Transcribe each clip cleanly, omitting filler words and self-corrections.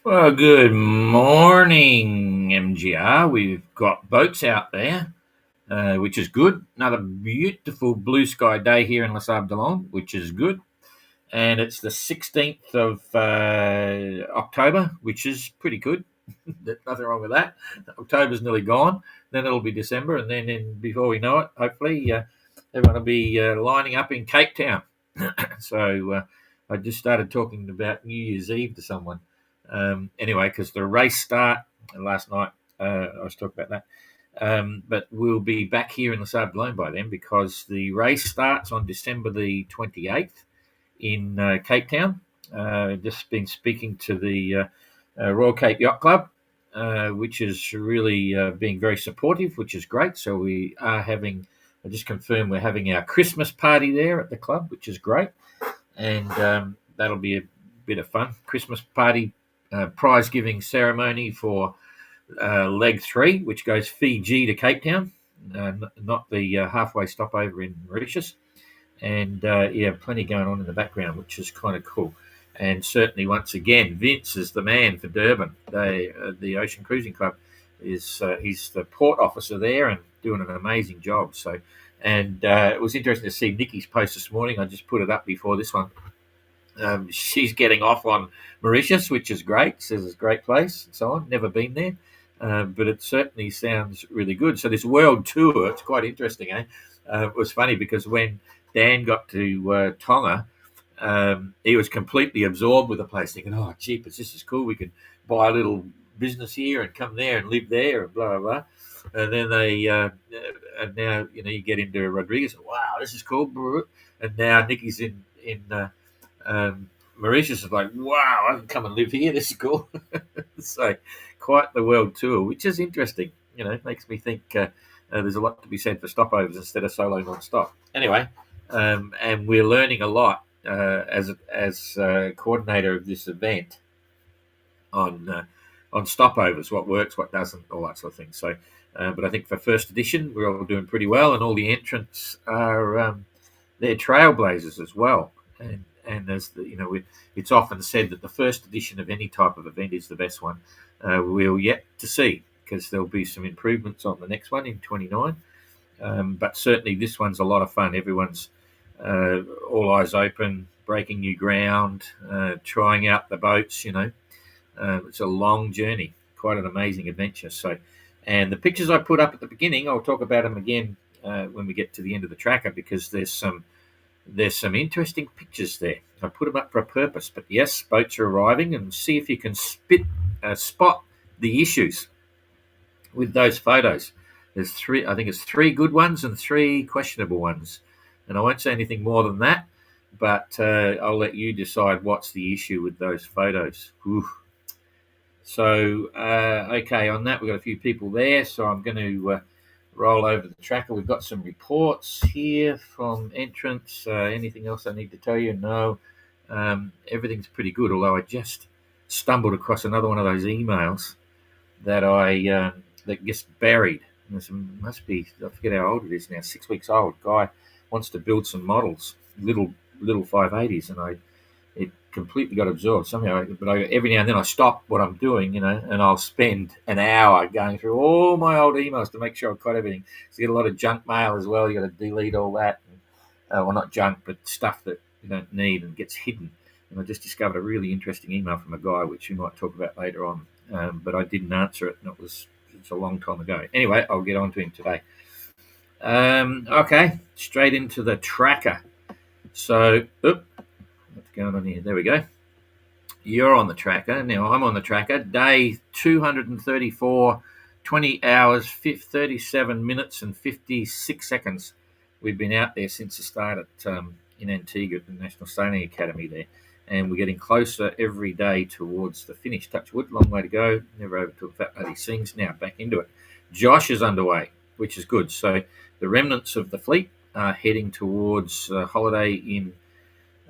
Well, good morning, MGR. We've got boats out there, which is good. Another beautiful blue sky day here in Les Abdelon, which is good. And it's the 16th of October, which is pretty good. There's nothing wrong with that. October's nearly gone. Then it'll be December. And then before we know it, hopefully, everyone will be lining up in Cape Town. So I just started talking about New Year's Eve to someone. Anyway, because the race start last night, I was talking about that. But we'll be back here in the Sable by then because the race starts on December the 28th in Cape Town. Just been speaking to the Royal Cape Yacht Club, which is really being very supportive, which is great. So we are having, I just confirmed we're having our Christmas party there at the club, which is great. And that'll be a bit of fun. Christmas party, prize giving ceremony for leg 3, which goes Fiji to Cape Town, not the halfway stopover in Mauritius. And yeah, plenty going on in the background, which is kind of cool. And certainly, once again, Vince is the man for Durban. The Ocean Cruising Club is he's the port officer there and doing an amazing job. So, and it was interesting to see Nikki's post this morning. I just put it up before this one. She's getting off on Mauritius, which is great. Says it's a great place and so on. Never been there, but it certainly sounds really good. So this world tour, it's quite interesting, eh? It was funny because when Dan got to Tonga, he was completely absorbed with the place, thinking, "Oh, jeepers, this is cool. We could buy a little business here and come there and live there and blah blah blah." And then and now you get into Rodriguez. Wow, this is cool. And now Nikki's in Mauritius is like, wow, I can come and live here. This is cool. So, quite the world tour, which is interesting. It makes me think there's a lot to be said for stopovers instead of solo non-stop. Anyway, and we're learning a lot as coordinator of this event on stopovers, what works, what doesn't, all that sort of thing. So, but I think for first edition, we're all doing pretty well, and all the entrants are they're trailblazers as well. And as it's often said that the first edition of any type of event is the best one. We'll yet to see because there'll be some improvements on the next one in 29. But certainly this one's a lot of fun. Everyone's all eyes open, breaking new ground, trying out the boats. It's a long journey, quite an amazing adventure. So, and the pictures I put up at the beginning, I'll talk about them again when we get to the end of the tracker because there's some interesting pictures there. I put them up for a purpose. But yes, boats are arriving, and see if you can spot the issues with those photos. There's three. I think it's 3 good ones and 3 questionable ones, and I won't say anything more than that. But I'll let you decide what's the issue with those photos. Ooh. So okay, on that we've got a few people there. So I'm going to roll over the tracker. We've got some reports here from Entrant. Anything else I need to tell you? No. Everything's pretty good, although I just stumbled across another one of those emails that that gets buried. Must be, I forget how old it is now, 6 weeks old. Guy wants to build some models, little 580s, and it completely got absorbed somehow. But every now and then I stop what I'm doing, and I'll spend an hour going through all my old emails to make sure I've got everything. So you get a lot of junk mail as well. You got to delete all that. Well, not junk, but stuff that you don't need and gets hidden. And I just discovered a really interesting email from a guy, which we might talk about later on. But I didn't answer it, and it's a long time ago. Anyway, I'll get on to him today. Okay, straight into the tracker. So, what's going on here? There we go. You're on the tracker. Now I'm on the tracker. Day 234, 20 hours, 37 minutes and 56 seconds. We've been out there since the start at in Antigua, the National Sailing Academy there. And we're getting closer every day towards the finish. Touch wood, long way to go. Never over to fat lady sings. Now back into it. Josh is underway, which is good. So the remnants of the fleet are heading towards holiday in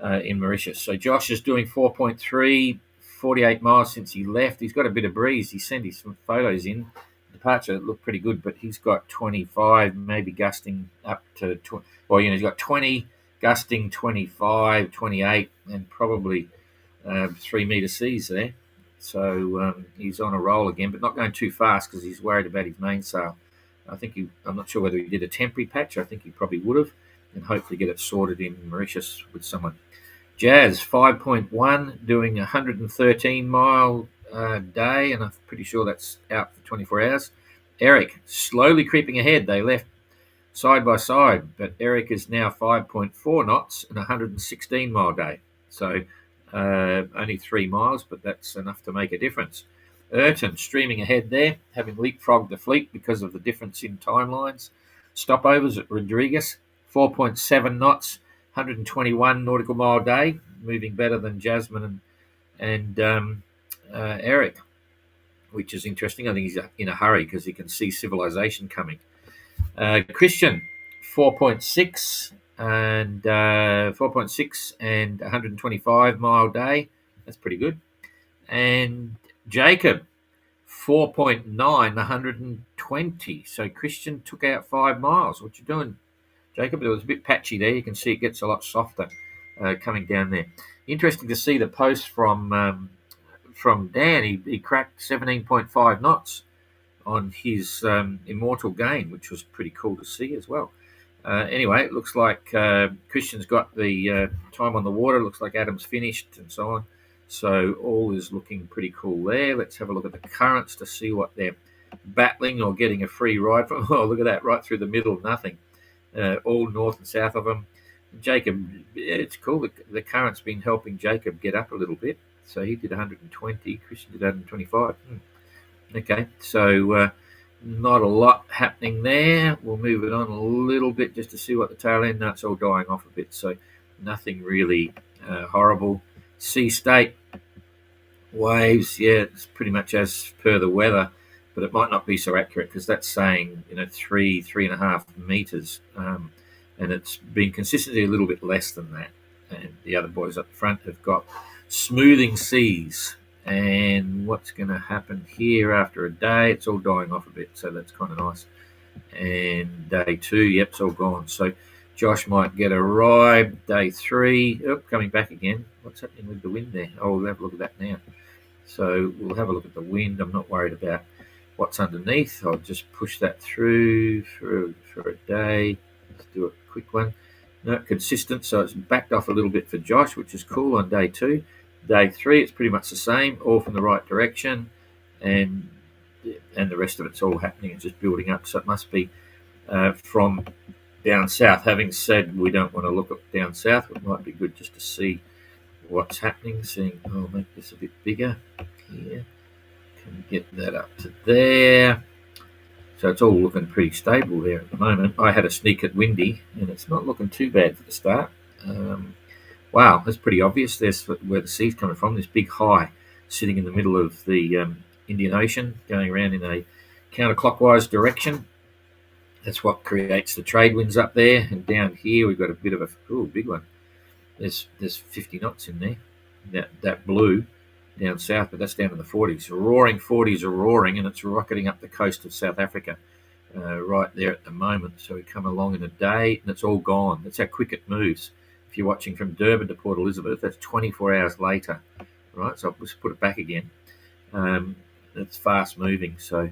Mauritius. So Josh is doing 4.3, 48 miles since he left. He's got a bit of breeze. He sent us some photos in. Departure looked pretty good, but he's got 25, maybe gusting up to 20. Well, he's got 20, gusting 25, 28, and probably 3 meter seas there. So he's on a roll again, but not going too fast because he's worried about his mainsail. I'm not sure whether he did a temporary patch. I think he probably would have, and hopefully get it sorted in Mauritius with someone. Jazz 5.1 doing a 113-mile day, and I'm pretty sure that's out for 24 hours. Eric slowly creeping ahead. They left side by side, but Eric is now 5.4 knots and a 116-mile day. So only 3 miles, but that's enough to make a difference. Entrant streaming ahead there, having leapfrogged the fleet because of the difference in timelines. Stopovers at Rodriguez, 4.7 knots, 121 nautical mile day, moving better than Jasmine and Eric, which is interesting. I think he's in a hurry because he can see civilization coming. Christian, 4.6 and 4.6 and 125-mile day. That's pretty good. And Jacob, 4.9, 120. So Christian took out 5 miles. What you doing, Jacob? It was a bit patchy there. You can see it gets a lot softer coming down there. Interesting to see the post from Dan. He cracked 17.5 knots on his immortal gain, which was pretty cool to see as well. Anyway, it looks like Christian's got the time on the water. It looks like Adam's finished and so on. So all is looking pretty cool there. Let's have a look at the currents to see what they're battling or getting a free ride from. Oh, look at that, right through the middle, nothing. All north and south of them. Jacob, it's cool. The current's been helping Jacob get up a little bit. So he did 120. Christian did 125. Okay, so not a lot happening there. We'll move it on a little bit just to see what the tail end. No, it's all dying off a bit, so nothing really horrible. Sea state, waves, yeah, it's pretty much as per the weather, but it might not be so accurate because that's saying 3.5 meters, and it's been consistently a little bit less than that. And the other boys up front have got smoothing seas. And what's going to happen here after a day? It's all dying off a bit, so that's kind of nice. And day 2, yep, it's all gone. So Josh might get a ride. Day 3, coming back again. What's happening with the wind there? Oh, we'll have a look at that now. So we'll have a look at the wind. I'm not worried about what's underneath. I'll just push that through for a day. Let's do a quick one. No, consistent, so it's backed off a little bit for Josh, which is cool on day 2. Day 3, it's pretty much the same, all from the right direction, and the rest of it's all happening. It's just building up, so it must be from down south. Having said we don't want to look up down south, it might be good just to see what's happening. I'll make this a bit bigger here. Can we get that up to there? So it's all looking pretty stable there at the moment. I had a sneak at windy, and it's not looking too bad for the start. Wow, that's pretty obvious. There's where the sea's coming from. This big high sitting in the middle of the Indian Ocean, going around in a counterclockwise direction. That's what creates the trade winds up there. And down here, we've got a bit of a big one. There's 50 knots in there. That blue down south, but that's down in the 40s. Roaring 40s are roaring, and it's rocketing up the coast of South Africa right there at the moment. So we come along in a day, and it's all gone. That's how quick it moves. If you're watching from Durban to Port Elizabeth, that's 24 hours later, right? So I'll just put it back again. It's fast moving, so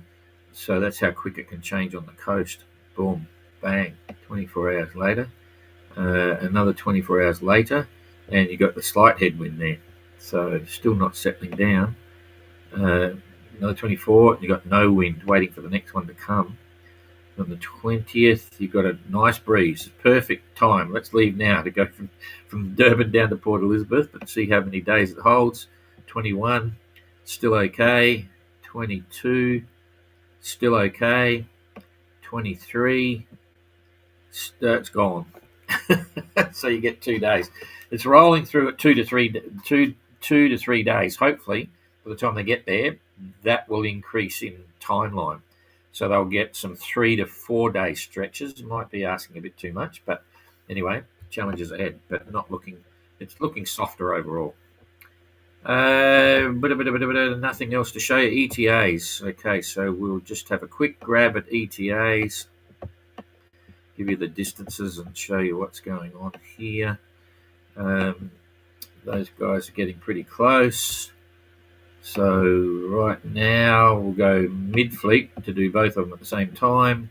that's how quick it can change on the coast. Boom, bang, 24 hours later. Another 24 hours later, and you got the slight headwind there. So still not settling down. Another 24, you got no wind, waiting for the next one to come. On the 20th, you've got a nice breeze. Perfect time. Let's leave now to go from Durban down to Port Elizabeth, but see how many days it holds. 21, still okay. 22, still okay. 23, it's gone. So you get 2 days. It's rolling through at 2 to 3 days. Hopefully, by the time they get there, that will increase in timeline. So they'll get some 3 to 4 day stretches. Might be asking a bit too much, but anyway, challenges ahead. But it's looking softer overall. Nothing else to show you. ETAs. Okay, so we'll just have a quick grab at ETAs. Give you the distances and show you what's going on here. Those guys are getting pretty close. So right now we'll go mid-fleet to do both of them at the same time.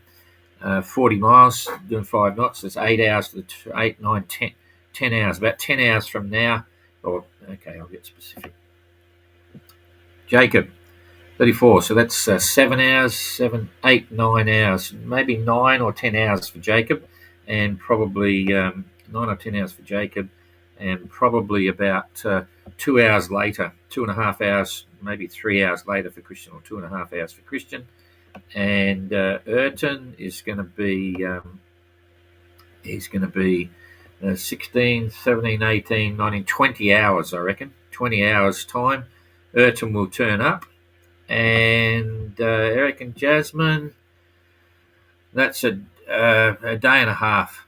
40 miles, doing 5 knots. That's 8 hours to 8, 9, 10, 10 hours. About 10 hours from now. Okay, I'll get specific. Jacob, 34. So that's 7 hours, 7, 8, 9 hours. Maybe 9 or 10 hours for Jacob, and probably 9 or 10 hours for Jacob, and probably about 2 hours later, 2.5 hours, maybe 3 hours later for Christian, or 2.5 hours for Christian. And Urton is going to be he's going to be 16, 17, 18, 19, 20 hours, I reckon. 20 hours time. Urton will turn up. And Eric and Jasmine, that's a day and a half.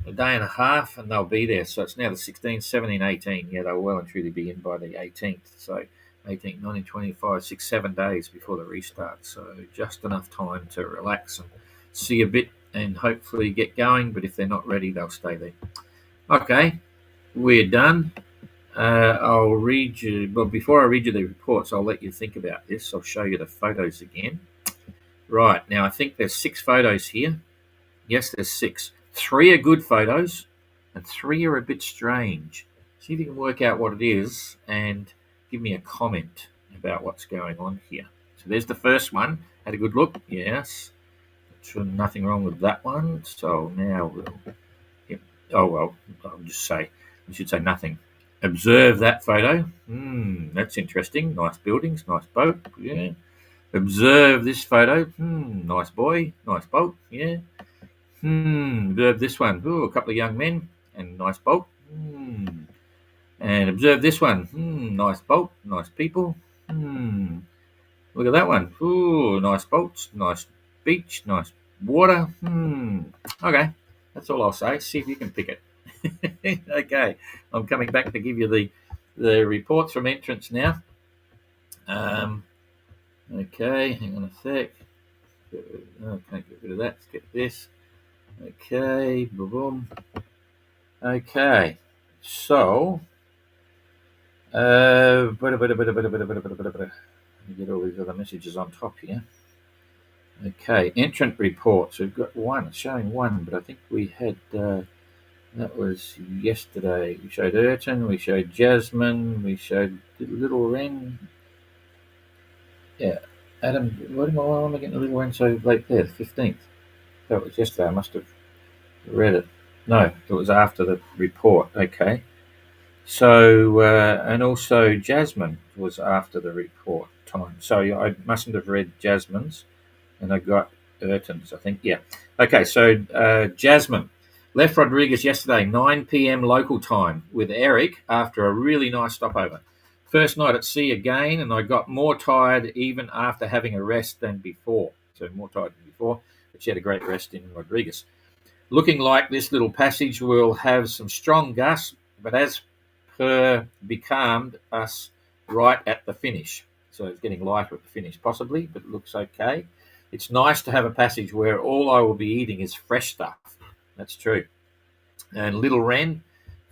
A day and a half, and they'll be there. So it's now the 16th, 17, 18. Yeah, they'll well and truly be in by the 18th. So 18, 19, 25, 6, 7 days before the restart. So just enough time to relax and see a bit and hopefully get going. But if they're not ready, they'll stay there. Okay, we're done. I'll read you, but before I read you the reports, I'll let you think about this. I'll show you the photos again. Right, now I think there's 6 photos here. Yes, there's 6. 3 are good photos, and 3 are a bit strange. See if you can work out what it is and give me a comment about what's going on here. So there's the first one. Had a good look? Yes. Nothing wrong with that one. So now we'll... Yep. Oh, well, I'll just say... I should say nothing. Observe that photo. That's interesting. Nice buildings, nice boat. Yeah. Observe this photo. Nice boy, nice boat. Yeah. Observe this one. Ooh, a couple of young men and nice boat. And observe this one. Nice boat, nice people. Look at that one. Ooh, nice boats, nice beach, nice water. Okay, that's all I'll say. See if you can pick it. Okay, I'm coming back to give you the reports from Entrants now. Okay, hang on a sec. Okay, get rid of that. Let's get this. Okay, boom. Okay, so let me get all these other messages on top here. Okay, Entrant reports. We've got one. It's showing one, but I think we had that was yesterday. We showed Urton, we showed Jasmine, we showed Little Wren. Yeah, Adam. Why am I getting Little Wren so late there? The 15th. That was yesterday. I must have read it. No, it was after the report. Okay. So, and also Jasmine was after the report time. So I mustn't have read Jasmine's, and I got Urton's, I think. Yeah. Okay, so Jasmine left Rodriguez yesterday, 9 p.m. local time, with Eric after a really nice stopover. First night at sea again, and I got more tired even after having a rest than before. So more tired than before, but she had a great rest in Rodriguez. Looking like this little passage will have some strong gusts, but as per becalmed us right at the finish. So it's getting lighter at the finish, possibly, but it looks okay. It's nice to have a passage where all I will be eating is fresh stuff. That's true. And Little Wren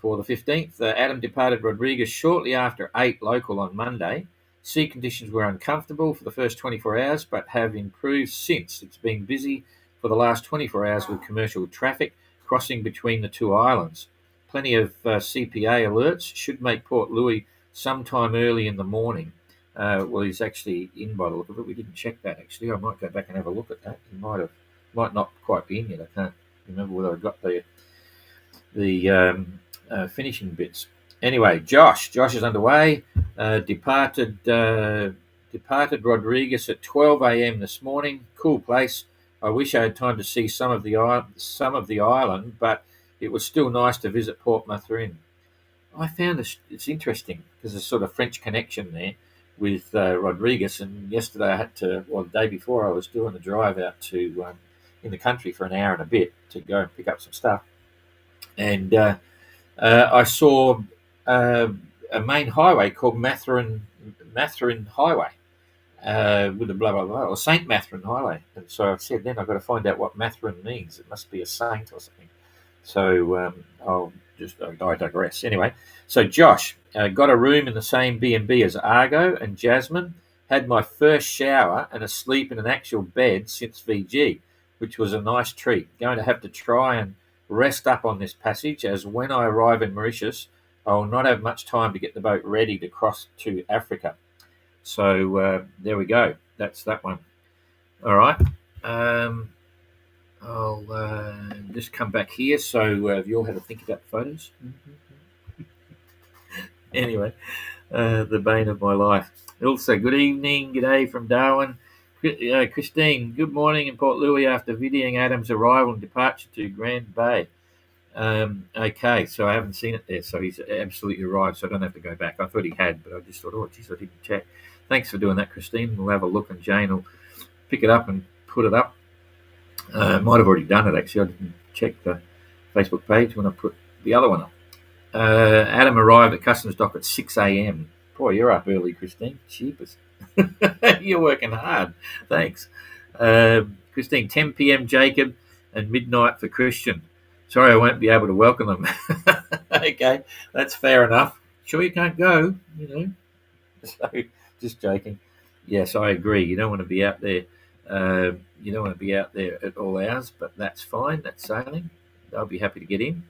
for the 15th. Adam departed Rodriguez shortly after 8 local on Monday. Sea conditions were uncomfortable for the first 24 hours, but have improved since. It's been busy for the last 24 hours with commercial traffic crossing between the 2 islands. Plenty of CPA alerts should make Port Louis sometime early in the morning. Well, he's actually in by the look of it. We didn't check that, actually. I might go back and have a look at that. He might not quite be in yet. I can't remember whether I got the finishing bits. Anyway, Josh is underway. Departed Rodriguez at 12 a.m. this morning. Cool place. I wish I had time to see some of the island, but it was still nice to visit Port Mathurin. I found it's interesting because there's sort of French connection there with Rodriguez. And yesterday the day before, I was doing a drive out to in the country for an hour and a bit to go and pick up some stuff. And I saw a main highway called Mathurin Highway. With a blah blah blah, or Saint Mathurin Highway, and so I said, then I've got to find out what Mathurin means. It must be a saint or something. So I'll I digress. Anyway, so Josh got a room in the same B&B as Argo and Jasmine. Had my first shower and a sleep in an actual bed since VG, which was a nice treat. Going to have to try and rest up on this passage, as when I arrive in Mauritius, I will not have much time to get the boat ready to cross to Africa. So there we go. That's that one. All right. I'll just come back here. So have you all had a think about photos? Anyway, the bane of my life. Also, good evening, g'day from Darwin. Christine, good morning in Port Louis after videoing Adam's arrival and departure to Grand Bay. Okay, so I haven't seen it there, so he's absolutely arrived, so I don't have to go back. I thought he had, but I just thought, oh, geez, I didn't check. Thanks for doing that, Christine. We'll have a look, and Jane will pick it up and put it up. Might have already done it, actually. I didn't check the Facebook page when I put the other one up. Adam arrived at Customs Dock at 6 a.m. Boy, you're up early, Christine. Cheapest. You're working hard. Thanks. Christine, 10 p.m. Jacob and midnight for Christian. Sorry, I won't be able to welcome them. Okay, that's fair enough. Sure you can't go, So, just joking. Yes, I agree. You don't want to be out there. You don't want to be out there at all hours, but that's fine. That's sailing. I'll be happy to get in.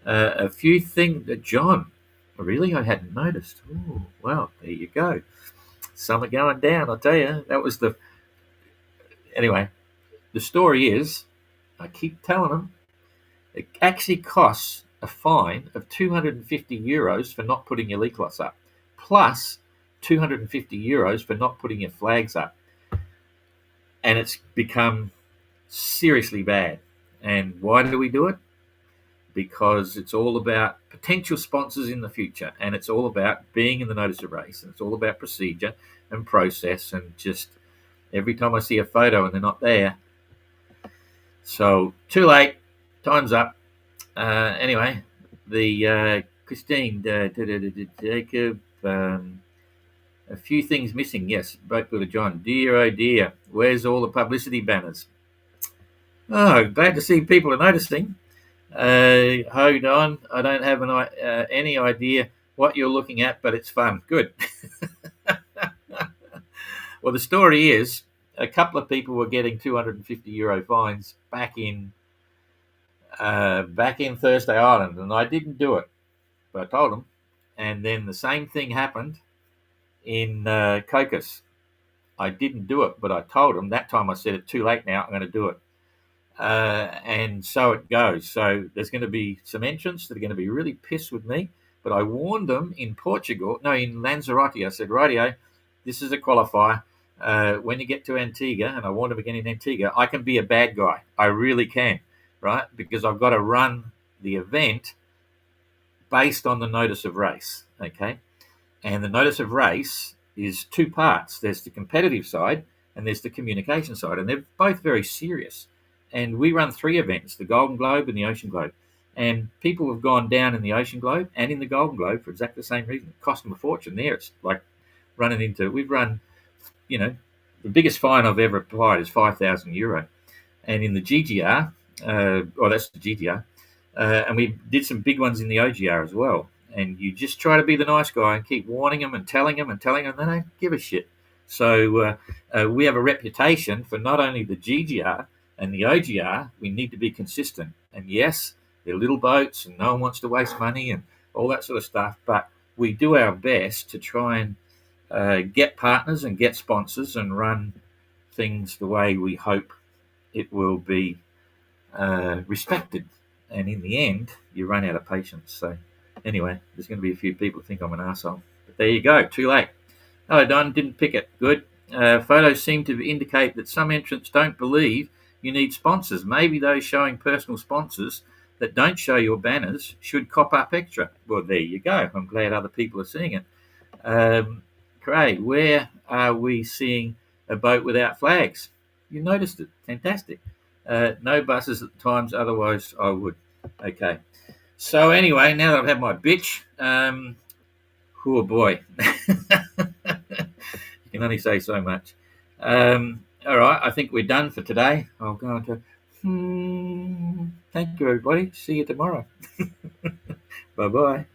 A few things that John, really, I hadn't noticed. Oh, well, there you go. Some are going down, I'll tell you. That was anyway, the story is, I keep telling them, it actually costs a fine of €250 for not putting your leak cloths up, plus €250 for not putting your flags up. And it's become seriously bad. And why do we do it? Because it's all about potential sponsors in the future, and it's all about being in the notice of race, and it's all about procedure and process, and just every time I see a photo and they're not there. So too late, time's up. Anyway, the Christine, Jacob, a few things missing. Yes, both good to John. Dear, oh dear, where's all the publicity banners? Oh, glad to see people are noticing. Hold on, I don't have any idea what you're looking at, but it's fun. Good. Well, the story is, a couple of people were getting €250 fines back in Thursday Island, and I didn't do it, but I told them. And then the same thing happened in Cocos. I didn't do it, but I told them. That time I said, it's too late now, I'm going to do it. And so it goes. So there's going to be some entrants that are going to be really pissed with me, but I warned them in Lanzarote. I said, rightio, this is a qualifier. When you get to Antigua, and I warned them again in Antigua, I can be a bad guy. I really can, right? Because I've got to run the event based on the notice of race, okay? And the notice of race is two parts. There's the competitive side and there's the communication side, and they're both very serious. And we run 3 events, the Golden Globe and the Ocean Globe. And people have gone down in the Ocean Globe and in the Golden Globe for exactly the same reason. It cost them a fortune there. It's like we've run, the biggest fine I've ever applied is €5,000. And in the GGR, that's the GGR, and we did some big ones in the OGR as well. And you just try to be the nice guy and keep warning them and telling them, they don't give a shit. So we have a reputation for not only the GGR and the OGR, we need to be consistent. And yes, they're little boats and no one wants to waste money and all that sort of stuff, but we do our best to try and get partners and get sponsors and run things the way we hope it will be respected. And in the end, you run out of patience. So anyway, there's going to be a few people who think I'm an arsehole. But there you go, too late. Hello, Don, didn't pick it. Good. Photos seem to indicate that some entrants don't believe you need sponsors. Maybe those showing personal sponsors that don't show your banners should cop up extra. Well, there you go. I'm glad other people are seeing it. Craig, where are we seeing a boat without flags? You noticed it. Fantastic. No buses at times, otherwise I would. Okay. So anyway, now that I've had my bitch, oh boy. You can only say so much. All right, I think we're done for today. I'll go on to, thank you, everybody. See you tomorrow. Bye bye.